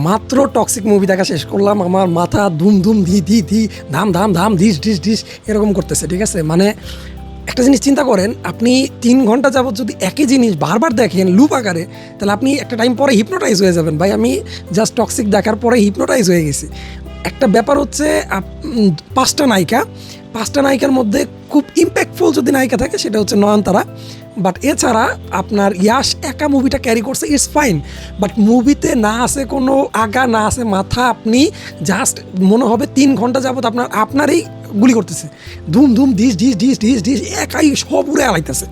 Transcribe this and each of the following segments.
মাত্র toxic movie দেখা শেষ করলাম, আমার মাথা ধুম ধুম ধি ধি ধি ধাম ধাম ধাম ধিস ঢিস ঢিস এরকম করতেছে। ঠিক আছে, মানে একটা জিনিস চিন্তা করেন, আপনি 3 ঘন্টা যাবত যদি একই জিনিস বারবার দেখেন লুপ আকারে, তাহলে আপনি একটা টাইম পরে হিপনোটাইজ হয়ে যাবেন। ভাই আমি জাস্ট টক্সিক দেখার পরে হিপনোটাইজ হয়ে গেছি। একটা ব্যাপার হচ্ছে 5টা নায়িকার মধ্যে খুব ইম্প্যাক্টফুল যদি নায়িকা থাকে সেটা হচ্ছে নয়নতারা। বাট এছাড়া আপনার ইয়াশ একা মুভিটা ক্যারি করছে, ইটস ফাইন। বাট মুভিতে না আছে কোনো আগা, না আছে মাথা, আপনি জাস্ট মনে হবে 3 ঘন্টা যাবত আপনারই গুলি করতেছে, ধুম ধুম ঢিস ঢিস ঢিস ঢিস ঢিস, একাই সব উড়ে আলাইতেছে।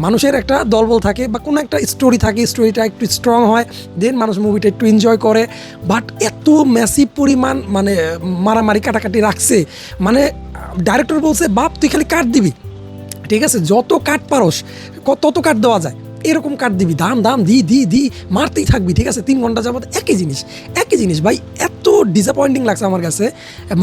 মানুষের একটা দলবল থাকে বা কোনো একটা স্টোরি থাকে, স্টোরিটা একটু স্ট্রং হয়, দেন মানুষ মুভিটা একটু এনজয় করে। বাট এত ম্যাসিভ পরিমাণ মানে মারামারি কাটাকাটি রাখছে, মানে ডাইরেক্টর বলছে বাপ তুই খালি কাট দিবি, ঠিক আছে, যত কাট পারস তত কাট দেওয়া যায় এরকম কাট দিবি, দাম দাম দি দি দি মারতেই থাকবি। ঠিক আছে, 3 ঘন্টা যাবত একই জিনিস ভাই, এত ডিসঅ্যাপয়েন্টিং লাগছে আমার কাছে।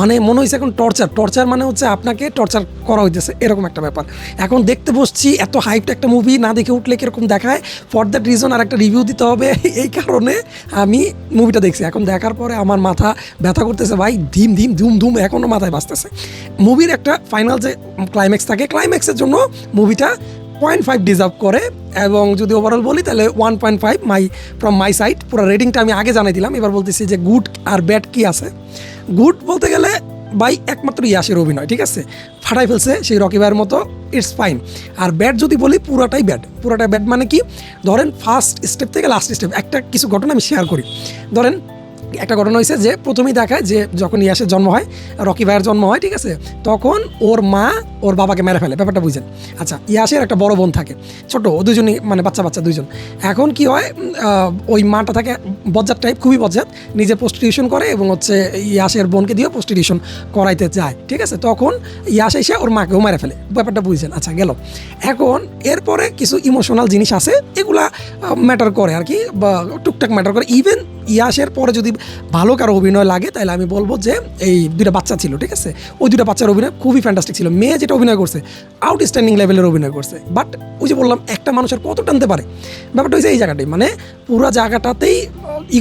মানে মনে হয়েছে এখন টর্চার মানে হচ্ছে আপনাকে টর্চার করা হইতেছে এরকম একটা ব্যাপার। এখন দেখতে বসছি, এত হাইপড একটা মুভি, না দেখে উঠলে কীরকম দেখায়, ফর দ্যাট রিজন আর একটা রিভিউ দিতে হবে, এই কারণে আমি মুভিটা দেখছি। এখন দেখার পরে আমার মাথা ব্যথা করতেছে ভাই, ধিম ধিম ধুম ধুম এখনও মাথায় বাজতেছে। মুভির একটা ফাইনাল যে ক্লাইম্যাক্স থাকে, ক্লাইম্যাক্সের জন্য মুভিটা 0.5 ডিজার্ভ করে। এবং যদি ওভারঅল বলি তাহলে 1.5 ফ্রম মাই সাইড। পুরো রেটিংটা আমি আগে জানাই দিলাম, এবার বলতেছি যে গুড আর ব্যাড কি আছে। গুড বলতে গেলে ভাই একমাত্র ইয়াশের অভিনয়, ঠিক আছে, ফাটাই ফেলছে সেই রকি ভাইয়ের মতো, ইটস ফাইন। আর ব্যাড যদি বলি পুরাটাই ব্যাড মানে কি, ধরেন ফার্স্ট স্টেপ থেকে লাস্ট স্টেপ একটা কিছু ঘটনা আমি শেয়ার করি। ধরেন একটা ঘটনা হয়েছে যে প্রথমেই দেখায় যে যখন ইয়াসের জন্ম হয়, রকি ভাইয়ের জন্ম হয়, ঠিক আছে, তখন ওর মা ওর বাবাকে মেরে ফেলে, ব্যাপারটা বুঝেন। আচ্ছা, ইয়াসের একটা বড় বোন থাকে, ছোট, ও দুজনই মানে বাচ্চা দুইজন। এখন কি হয়, ওই মাটা থাকে বজ্জাত টাইপ, খুবই বজ্জাত, নিজে প্রস্টিটিউশন করে এবং হচ্ছে ইয়াসের বোনকে দিয়েও প্রস্টিটিউশন করাইতে যায়। ঠিক আছে, তখন ইয়াস এসে ওর মাকেও মেরে ফেলে, ব্যাপারটা বুঝছেন। আচ্ছা গেল, এখন এরপরে কিছু ইমোশনাল জিনিস আছে, এগুলা ম্যাটার করে আর কি, বা টুকটাক ম্যাটার করে। ইভেন ইয়াসের পরে যদি ভালো কারো অভিনয় লাগে তাহলে আমি বলবো যে এই 2টা বাচ্চা ছিল, ঠিক আছে, ওই 2টা বাচ্চার অভিনয় খুবই ফ্যান্টাস্টিক ছিল। মেয়ে যেটা অভিনয় করছে আউটস্ট্যান্ডিং লেভেলের অভিনয় করছে। বাট ওই যে বললাম একটা মানুষের কত টানতে পারে, ব্যাপারটা হচ্ছে এই জায়গাটাই, মানে পুরো জায়গাটাতেই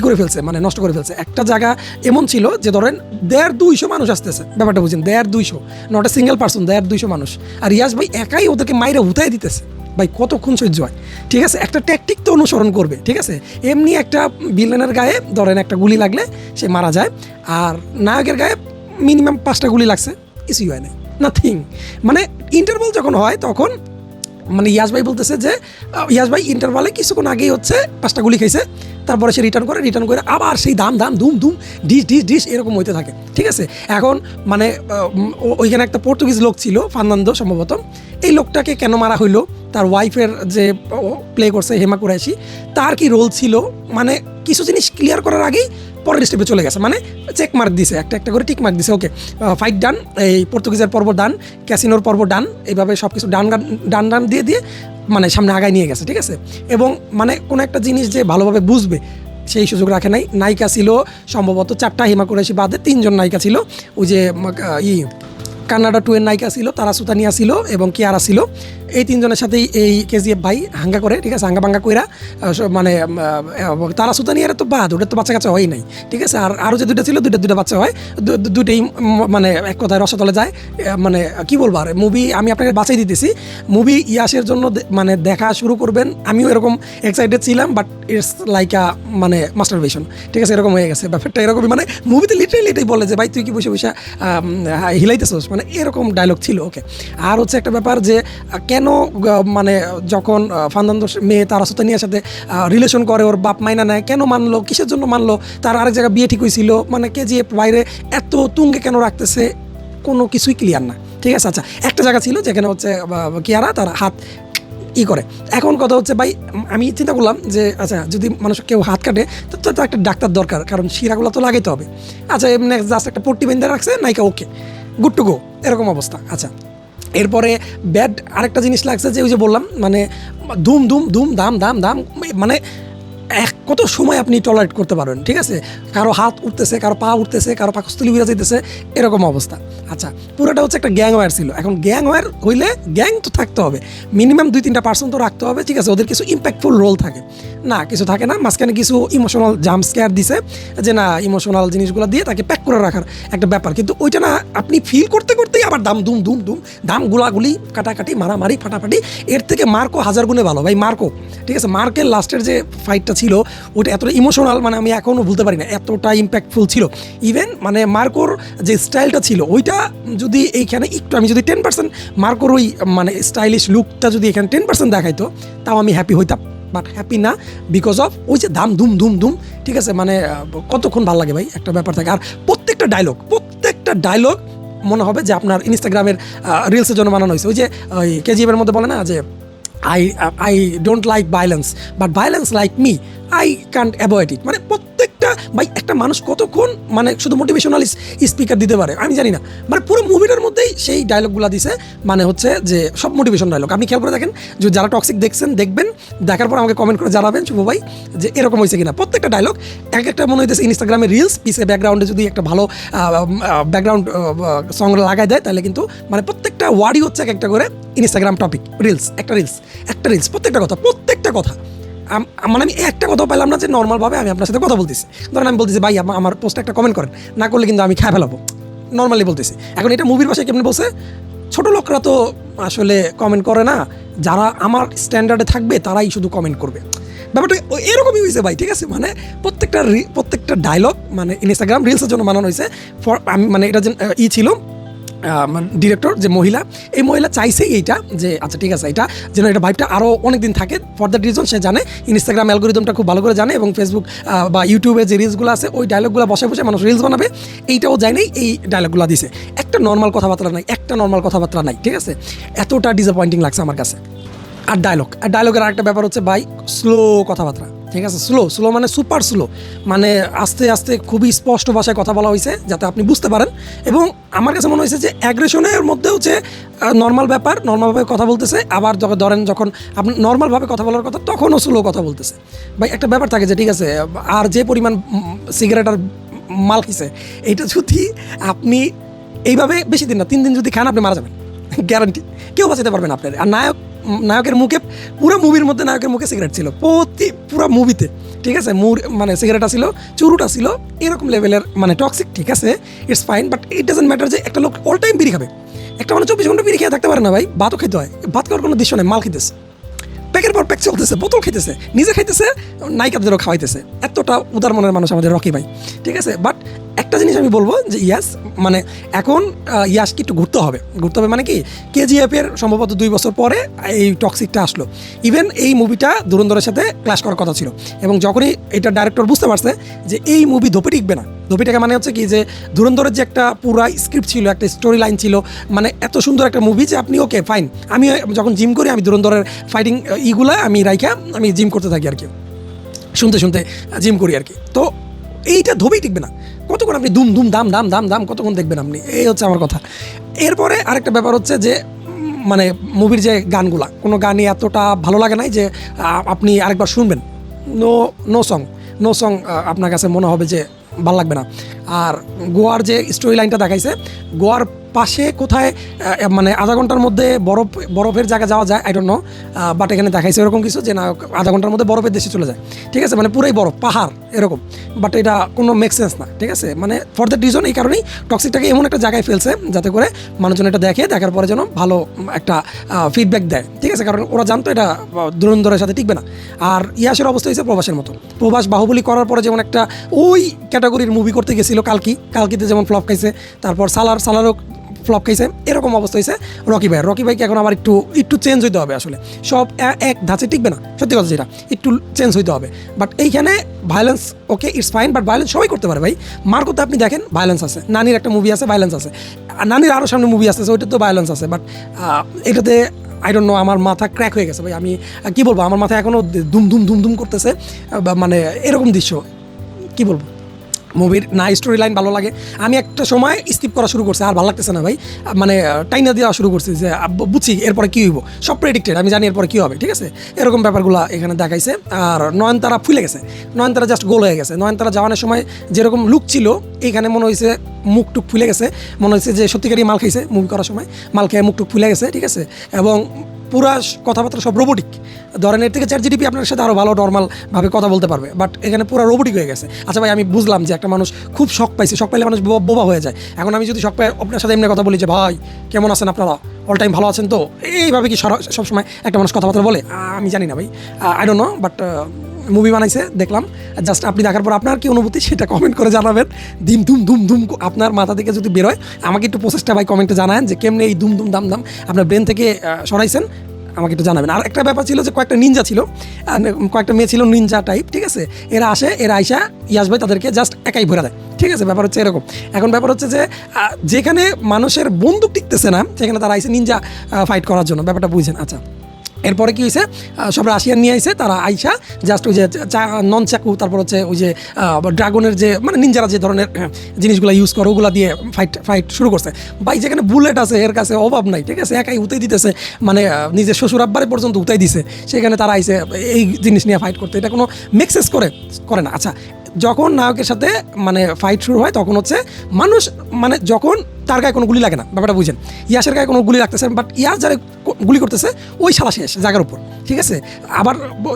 করে ফেলছে, মানে নষ্ট করে ফেলছে। একটা জায়গা এমন ছিল যে ধরেন 150-200 মানুষ আসতেছে, ব্যাপারটা বুঝছেন, 150-200, নট এ সিঙ্গেল পার্সন, 150-200 মানুষ, আর ইয়াস ভাই একাই ওদেরকে মাইরে হুতাই দিতেছে। ভাই কতক্ষণ সহ্য হয়? ঠিক আছে, একটা ট্যাকটিক তো অনুসরণ করবে, ঠিক আছে। এমনি একটা ভিলেনের গায়ে ধরেন একটা গুলি লাগলে সে মারা যায়, আর নায়কের গায়ে মিনিমাম 5টা গুলি লাগছে, কিছুই হয় না, নাথিং। মানে ইন্টারভাল যখন হয় তখন মানে ইয়াস ভাই বলতেছে যে ইয়াস ভাই ইন্টারভালে কিছুক্ষণ আগেই হচ্ছে 5টা গুলি খাইছে, তারপরে সে রিটার্ন করে আবার সেই দাম ধুম ধুম ডিস এরকম হইতে থাকে। ঠিক আছে, এখন মানে ওইখানে একটা পর্তুগিজ লোক ছিল, ফার্নান্দো সম্ভবত, এই লোকটাকে কেন মারা হইলো, তার ওয়াইফের যে প্লে করছে হেমা কুরাইশি, তার কি রোল ছিল, মানে কিছু জিনিস ক্লিয়ার করার আগেই পরের স্টেপে চলে গেছে, মানে চেক মার্ক দিছে, একটা করে টিক মার্ক দিছে, ওকে ফাইট ডান, এই পর্তুগিজের পর্ব ডান, ক্যাসিনোর পর্ব ডান, এইভাবে সব কিছু ডান দিয়ে মানে সামনে আগায় নিয়ে গেছে। ঠিক আছে, এবং মানে কোনো একটা জিনিস যে ভালোভাবে বুঝবে সেই সুযোগ রাখে নাই। নায়িকা ছিল সম্ভবত 4টা, হিমা কুরাইশি বাদে 3জন নায়িকা ছিল। ওই যে কানাডা 2 এর নায়িকা ছিল, তারা সুতানিয়া ছিল এবং কিয়ারা ছিল। এই 3জনের সাথেই এই কেজিএফ ভাই হাঙ্গা করে, ঠিক আছে, হাঙ্গা কইরা মানে তারা সুতানিয়ার তো বাদ, ওটার তো বাচ্চা কাচ্চা হয় নাই, ঠিক আছে। আর আরও যে 2টা ছিল, 2টা বাচ্চা হয়, 2টাই মানে এক কথায় রসতলে যায়। মানে কি বলবো, আর মুভি আমি আপনাকে বাঁচাই দিতেছি, মুভি ইয়াসের জন্য মানে দেখা শুরু করবেন, আমিও এরকম এক্সাইটেড ছিলাম, বাট ইটস লাইক আ মানে মাস্টারবেশন, ঠিক আছে, এরকম হয়ে গেছে ব্যাপারটা, এরকমই। মানে মুভিতে লিটারেলি এটাই বলে যে ভাই তুই কি বসে হিলাইতেছিস, মানে এরকম ডায়লগ ছিল। ওকে, আর হচ্ছে একটা ব্যাপার যে কেন মানে যখন ফার্নান্দো মেয়ে তারা সুতানিয়ার সাথে রিলেশন করে, ওর বাপ মাইনা নেয়, কেন মানলো, কিসের জন্য মানলো, তার আরেক জায়গায় বিয়ে ঠিক হয়েছিল, মানে কেজিএফ বাইরে এত তুঙ্গে কেন রাখতেছে, কোনো কিছুই ক্লিয়ার না। ঠিক আছে, আচ্ছা একটা জায়গা ছিল যেখানে হচ্ছে কিয়ারা তার হাত করে। এখন কথা হচ্ছে ভাই, আমি চিন্তা করলাম যে আচ্ছা যদি মানুষ কেউ হাত কাটে তো একটা ডাক্তার দরকার, কারণ শিরাগুলো তো লাগাইতে হবে। আচ্ছা এমনি জাস্ট একটা পট্টি বেঁধে রাখছে, নায়িকা ওকে, গুড টু গো, এরকম অবস্থা। আচ্ছা এরপরে ব্যাড আরেকটা জিনিস লাগছে যে ওই যে বললাম, মানে ধুম দাম মানে কত সময় আপনি টলারেট করতে পারবেন, ঠিক আছে? কারো হাত উঠতেছে, কারো পা উঠতেছে, কারো পাকস্থলী বিরাজ যেতেছে, এরকম অবস্থা। আচ্ছা, পুরোটা হচ্ছে একটা গ্যাং ওয়্যার ছিল। এখন গ্যাং ওয়্যার হইলে গ্যাং তো থাকতে হবে, মিনিমাম 2-3টা পার্সন তো রাখতে হবে, ঠিক আছে? ওদের কিছু ইম্প্যাক্টফুল রোল থাকে না, কিছু থাকে না, মাঝখানে কিছু ইমোশনাল জাম্প স্কেয়ার দিছে, যে না ইমোশনাল জিনিসগুলো দিয়ে তাকে প্যাক করে রাখার একটা ব্যাপার, কিন্তু ওইটা না আপনি ফিল করতে করতেই আবার দাম দুম দুম দুম দাম গুলাগুলি কাটাকাটি মারামারি ফাটাফাটি। এর থেকে মার্কো 1000 গুণে ভালো ভাই, মার্কো, ঠিক আছে? মার্কের লাস্টের যে ফাইটটা ছিল ওটা এতটা ইমোশনাল, মানে আমি এখনও ভুলতে পারি না, এতটা ইম্প্যাক্টফুল ছিল। ইভেন মানে মার্কোর যে স্টাইলটা ছিল ওইটা যদি এইখানে একটু, আমি যদি 10% মার্কোর ওই মানে স্টাইলিশ লুকটা যদি এখানে 10% দেখাইতো, তাও আমি হ্যাপি হইতাম। বাট হ্যাপি না, বিকজ অফ ওই যে দাম ধুম ধুম ধুম, ঠিক আছে? মানে কতক্ষণ ভালো লাগে ভাই, একটা ব্যাপার থাকে। আর প্রত্যেকটা ডায়লগ মনে হবে যে আপনার ইনস্টাগ্রামের রিলসের জন্য বানানো হয়েছে। ওই যে ওই কেজিএফের মধ্যে বলে না যে I don't like violence, but violence like me, I can't avoid ইট। মানে প্রত্যেকটা ভাই, একটা মানুষ কতক্ষণ মানে শুধু মোটিভেশনাল স্পিকার দিতে পারে আমি জানি না, মানে পুরো মুভিটার মধ্যেই সেই ডায়লগগুলো দিছে, মানে হচ্ছে যে সব মোটিভেশন ডায়লগ। আপনি খেয়াল করে দেখেন, যে যারা টক্সিক দেখছেন দেখবেন, দেখার পর আমাকে কমেন্ট করে জানাবেন শুভ ভাই যে এরকম হয়েছে কিনা। প্রত্যেকটা ডায়লগ এক একটা মনে হইতেছে ইনস্টাগ্রামের রিলস, পিছে ব্যাকগ্রাউন্ডে যদি একটা ভালো ব্যাকগ্রাউন্ড সং লাগাই দেয়, তাহলে কিন্তু মানে প্রত্যেকটা ওয়ার্ডই হচ্ছে এক একটা করে ইনস্টাগ্রাম টপিক। রিলস একটা রিলস প্রত্যেকটা কথা মানে আমি একটা কথা পেলাম না যে নর্মালভাবে আমি আপনার সাথে কথা বলতেছি। ধরেন আমি বলতেছি ভাই আমার পোস্টে একটা কমেন্ট করেন, না করলে কিন্তু আমি খেয়ে ফেলাবো, নর্মালি বলতেছি। এখন এটা মুভির ভাষায় কেমন বলছে, ছোটো লোকরা তো আসলে কমেন্ট করে না, যারা আমার স্ট্যান্ডার্ডে থাকবে তারাই শুধু কমেন্ট করবে। ব্যাপারটা এরকমই হয়েছে ভাই, ঠিক আছে? মানে প্রত্যেকটা ডায়লগ মানে ইনস্টাগ্রাম রিলসের জন্য বানানো হয়েছে। আমি মানে এটা যে ছিল ডিরেক্টর যে মহিলা, এই মহিলা চাইছে এইটা যে আচ্ছা ঠিক আছে, এটা যেন এটা ভাইবটা আরও অনেক দিন থাকে। ফর দ্যাট রিজন সে জানে, ইনস্টাগ্রাম অ্যালগোরিদমটা খুব ভালো করে জানে, এবং ফেসবুক বা ইউটিউবে যে রিলসগুলো আছে ওই ডায়লগগুলো বসে মানুষ রিলস বানাবে, এইটাও জানেই এই ডায়লগগুলো দিছে। একটা নর্মাল কথাবার্তা নাই, ঠিক আছে? এতটা ডিসঅ্যাপয়েন্টিং লাগছে আমার কাছে। আর ডায়লগের আরেকটা ব্যাপার হচ্ছে ভাই, স্লো কথাবার্তা, ঠিক আছে? স্লো মানে সুপার স্লো, মানে আস্তে আস্তে খুবই স্পষ্ট ভাষায় কথা বলা হয়েছে যাতে আপনি বুঝতে পারেন। এবং আমার কাছে মনে হয়েছে যে অ্যাগ্রেশনের মধ্যেও যে নর্মালভাবে কথা বলতেছে, আবার যখন আপনি নর্মালভাবে কথা বলার কথা তখনও স্লো কথা বলতেছে। ভাই একটা ব্যাপার থাকে যে ঠিক আছে, আর যে পরিমাণ সিগারেট আর মাল খেয়েছে, এইটা যদি আপনি এইভাবে বেশি দিন না 3 দিন যদি খান, আপনি মারা যাবেন, গ্যারান্টি, কেউ বাঁচাতে পারবেন আপনার। আর নায়কের মুখে, পুরো মুভির মধ্যে নায়কের মুখে সিগারেট ছিল, পুরো মুভিতে, ঠিক আছে? মানে সিগারেটটা ছিল, চুরুটা ছিল, এরকম লেভেলের মানে টক্সিক, ঠিক আছে? It's fine, but it doesn't matter যে একটা লোক অল টাইম বিড়ি খাবে। একটা মানে 24 ঘন্টা বিড়ি খেয়ে থাকতে পারে না ভাই, ভাতও খেতে হয়। ভাত খাওয়ার কোনো দৃশ্য নেই, মাল খেতেছে, প্যাকের পর প্যাক চলতেছে, বোতল খেতেছে, নিজে খাইতেছে, নায়িকাদেরও খাওয়াইতেছে। এতটা উদার মনের মানুষ আমাদের রকি ভাই, ঠিক আছে? বাট একটা জিনিস আমি বলবো যে ইয়াস, মানে এখন ইয়াসকে একটু ঘুরতে হবে মানে কি, কেজিএফের সম্ভবত 2 বছর পরে এই টক্সিকটা আসলো। ইভেন এই মুভিটা ধুরন্ধরের সাথে ক্লাশ করার কথা ছিল, এবং যখনই এটা ডাইরেক্টর বুঝতে পারছে যে এই মুভি ধোপে টিকবে না, ধোপিটাকে মানে হচ্ছে কি যে ধুরন্ধরের যে একটা পুরা স্ক্রিপ্ট ছিল, একটা স্টোরি লাইন ছিল, মানে এত সুন্দর একটা মুভি যে আপনি ওকে ফাইন, আমি যখন জিম করি আমি ধুরন্ধরের ফাইটিং ইগুলা আমি আমি জিম করতে থাকি আর কি, শুনতে জিম করি আর কি। তো এইটা ধোপেই টিকবে না, কতক্ষণ আপনি দুম দুম দাম দাম দাম দাম কতক্ষণ দেখবেন আপনি, এই হচ্ছে আমার কথা। এরপরে আরেকটা ব্যাপার হচ্ছে যে মানে মুভির যে গানগুলা, কোনো গানই এতটা ভালো লাগে নাই যে আপনি আরেকবার শুনবেন, নো সং আপনার কাছে মনে হবে যে ভালো লাগবে না। আর গোয়ার যে স্টোরি লাইনটা দেখাইছে, গোয়ার পাশে কোথায় মানে আধা ঘন্টার মধ্যে বরফের জায়গা যাওয়া যায়, আই ডোন্ট নো, বাট এখানে দেখাইছে এরকম কিছু যে না আধা ঘন্টার মধ্যে বরফের দেশে চলে যায়, ঠিক আছে? মানে পুরাই বরফ, পাহাড় এরকম, বাট এটা কোনো মেক সেন্স না, ঠিক আছে? মানে ফর দ্যাট রিজন এই কারণেই টক্সিকটাকে এমন একটা জায়গায় ফেলছে যাতে করে মানুষজন এটা দেখার পরে যেন ভালো একটা ফিডব্যাক দেয়, ঠিক আছে? কারণ ওরা জানতো এটা ধুরন্ধরের সাথে টিকবে না। আর ইয়াসের অবস্থা হয়েছে প্রবাসের মতো, বাহুবলী করার পরে যেমন একটা ওই ক্যাটাগরির মুভি করতে গেছিল, কালকিতে যেমন ফ্লপ খাইছে, তারপর সালারও ফ্লপ খাইছে, এরকম অবস্থা হয়েছে রকি ভাইকে এখন আবার একটু চেঞ্জ হইতে হবে। আসলে সব এক ধাঁচে টিকবে না, সত্যি কথা যেটা, একটু চেঞ্জ হইতে হবে। বাট এইখানে violence okay it's fine, but violence সবাই করতে পারে ভাই। মার্কোতে আপনি দেখেন ভায়োলেন্স আছে, নানির একটা মুভি আছে ভায়োলেন্স আছে, নানির আরও সামনে মুভি আছে ওইটা তো ভায়োলেন্স আছে, বাট এটাতে আই ডোন্ট নো, আমার মাথা ক্র্যাক হয়ে গেছে ভাই। আমি কী বলবো, আমার মাথায় এখনও দুম দুম করতেছে, মানে এরকম দৃশ্য কী বলবো, মুভির না স্টোরি লাইন ভালো লাগে। আমি একটা সময় স্কিপ করা শুরু করছি, আর ভালো লাগতেছে না ভাই, মানে টাইনা দেওয়া শুরু করছি যে বুঝছি এরপরে কী হইব, সব প্রেডিক্টেড, আমি জানি এরপরে কী হবে, ঠিক আছে, এরকম ব্যাপারগুলো এখানে দেখাইছে। আর নয়নতারা ফুলে গেছে, নয়নতারা জাস্ট গোল হয়ে গেছে। নয়নতারা যাওয়ানোর সময় যেরকম লুক ছিল, এইখানে মনে হয়েছে মুখ টুক ফুলে গেছে, মনে হচ্ছে যে সত্যিকারই মাল খাইছে মুভি করার সময়, মাল খেয়ে মুখ টুক ফুলে গেছে, ঠিক আছে। এবং পুরা কথাবার্তা সব রোবোটিক, ধরেন এর থেকে ChatGPT আপনার সাথে আরও ভালো নর্মালভাবে কথা বলতে পারবে, বাট এখানে পুরো রোবোটিক হয়ে গেছে। আচ্ছা ভাই, আমি বুঝলাম যে একটা মানুষ খুব শখ পাইছে, শখ পাইলে মানুষ বোবা হয়ে যায়। এখন আমি যদি শখ পাই আপনার সাথে এমনি কথা বলি যে ভাই কেমন আছেন আপনারা, অল টাইম ভালো আছেন তো, এইভাবে কি সবসময় একটা মানুষ কথাবার্তা বলে? আমি জানি না ভাই, I don't know, but movie বানাইছে দেখলাম। জাস্ট আপনি দেখার পর আপনার কি অনুভূতি সেটা কমেন্ট করে জানাবেন। দিম ধুম ধুম ধুম আপনার মাথা থেকে যদি বেরোয়, আমাকে একটু প্রসেসটা ভাই কমেন্টে জানান যে কেমনে এই ধুম ধুম দাম দাম আপনার ব্রেন থেকে সরাইছেন, আমাকে একটু জানাবেন। আর একটা ব্যাপার ছিল যে কয়েকটা নিনজা ছিল, কয়েকটা মেয়ে ছিল নিনজা টাইপ, ঠিক আছে। এরা আসে, এরা আইসা ইয়াস ভাই তাদেরকে জাস্ট একাই ভরে দেয়, ঠিক আছে। ব্যাপার হচ্ছে এরকম। এখন ব্যাপার হচ্ছে যে যেখানে মানুষের বন্দুক টিকতেছে না, সেখানে তারা আইসে নিনজা ফাইট করার জন্য, ব্যাপারটা বুঝছেন। আচ্ছা, এরপরে কি হয়েছে, সব রাশিয়ান নিয়ে আইসে, তারা আইসা জাস্ট ওই যে নন চাকু, তারপর হচ্ছে ওই যে ড্রাগনের যে মানে নিনজারা যে ধরনের জিনিসগুলো ইউজ করে ওগুলো দিয়ে ফাইট শুরু করছে। ভাই যেখানে বুলেট আছে এর কাছে অভাব নাই, ঠিক আছে, একাই উতাই দিতেছে, মানে নিজের শ্বশুর আব্বারে পর্যন্ত উতাই দিছে, সেখানে তারা আইসে এই জিনিস নিয়ে ফাইট করতে, এটা কোনো মেকসেস করে না। আচ্ছা, যখন নায়কের সাথে মানে ফাইট শুরু হয় তখন হচ্ছে মানুষ, মানে যখন তার গায়ে কোনো গুলি লাগে না, ব্যাপারটা বুঝেন, ইয়াসের গায়ে কোনো গুলি লাগতেছে, বাট ইয়াস যারা গুলি করতেছে ওই শালা শেষ জায়গার উপর, ঠিক আছে। আবার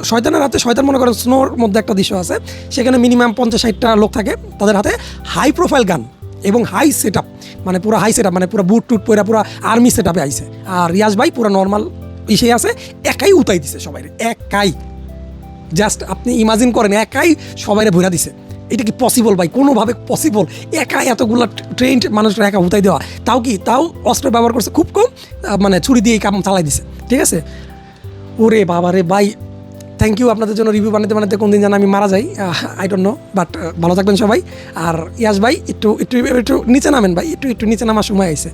শয়তানের হাতে, শয়তান মনে করেন স্নোর মধ্যে একটা দৃশ্য আছে, সেখানে মিনিমাম 50-60টা লোক থাকে, তাদের হাতে হাই প্রোফাইল গান এবং হাই সেট আপ, মানে পুরো হাই সেট আপ, মানে পুরো বুট টুট পরে পুরো আর্মি সেট আপে আইসে। আর ইয়াস ভাই পুরো নর্মাল ইসে আছে, একাই উতাই দিছে সবাই, একাই। জাস্ট আপনি ইমাজিন করেন, একাই সবাইরে ভরা দিছে। এটা কি পসিবল ভাই? কোনোভাবে পসিবল? একা এতগুলো ট্রেন্ড মানুষরা একা উতাই দেওয়া, তাও অস্ত্র ব্যবহার করছে খুব কম, মানে ছুরি দিয়ে কাম চালাই দিছে, ঠিক আছে। ওরে বাবা রে ভাই, থ্যাংক ইউ আপনাদের জন্য রিভিউ বানাতে কোন দিন যেন আমি মারা যাই, আই ডোন্ট নো, বাট ভালো থাকবেন সবাই। আর ইয়াস ভাই একটু নিচে নামেন ভাই, একটু নিচে নামার সময় আইছে।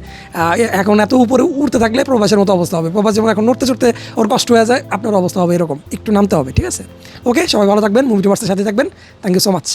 এখন এত উপরে উঠতে থাকলে প্রবাসের মতো অবস্থা হবে, প্রবাস যেমন এখন নড়তে চড়তে ওর কষ্ট হয়ে যায়, আপনার অবস্থা হবে এরকম, একটু নামতে হবে, ঠিক আছে। ওকে, সবাই ভালো থাকবেন, মুভিটি ভার্সের সাথে থাকবেন, থ্যাংক ইউ সো মাচ।